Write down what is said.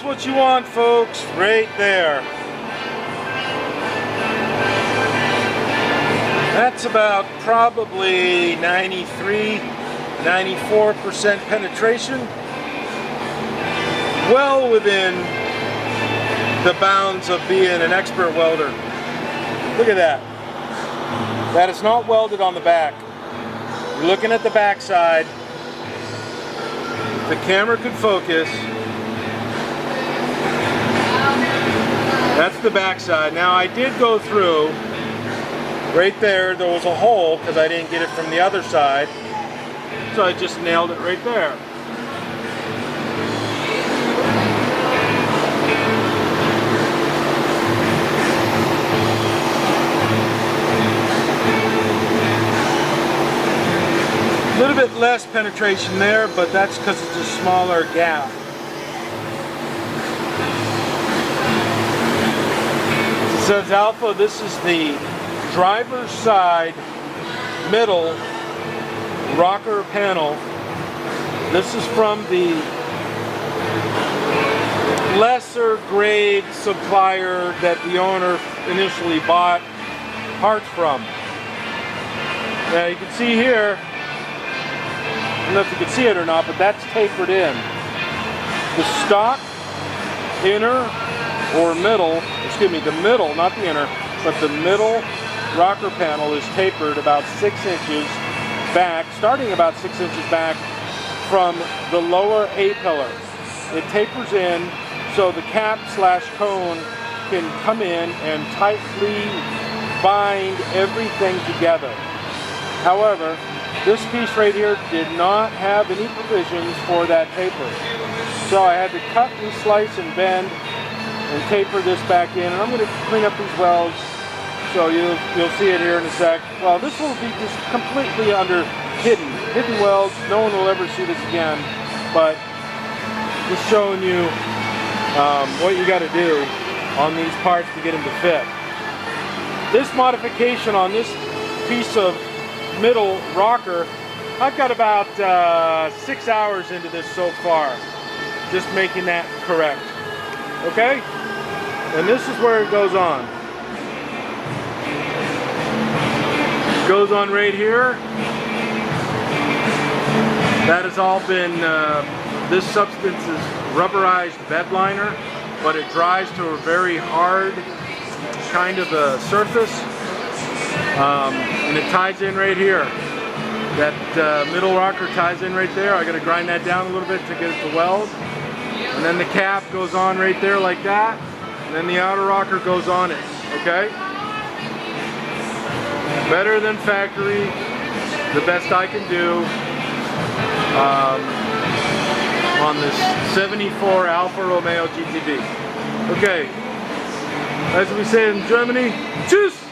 what you want, folks, right there. That's about probably 93–94% penetration. Well within the bounds of being an expert welder. Look at that. That is not welded on the back. You're looking at the back side. If the camera could focus. That's the back side. Now I did go through, right there was a hole because I didn't get it from the other side. So I just nailed it right there. A little bit less penetration there, but that's because it's a smaller gap. It says Alpha, this is the driver's side middle rocker panel. This is from the lesser grade supplier that the owner initially bought parts from. Now you can see here, I don't know if you can see it or not, but that's tapered in. The stock inner or middle, excuse me, the middle, not the inner, but the middle rocker panel is tapered about 6 inches back, starting about 6 inches back from the lower A-pillar. It tapers in so the cap slash cone can come in and tightly bind everything together. However, this piece right here did not have any provisions for that taper. So I had to cut and slice and bend and taper this back in. And I'm going to clean up these welds so you'll see it here in a sec. Well, this will be just completely hidden welds. No one will ever see this again. But just showing you what you got to do on these parts to get them to fit. This modification on this piece of middle rocker, I've got about 6 hours into this so far, just making that correct. Okay, and this is where it goes on. It goes on right here. That has all been, this substance is rubberized bed liner, but it dries to a very hard kind of a surface. And it ties in right here. That middle rocker ties in right there. I got to grind that down a little bit to get it to weld. And then the cap goes on right there like that. And then the outer rocker goes on it. Okay? Better than factory. The best I can do on this 74 Alfa Romeo GTV. Okay. As we say in Germany, tschüss!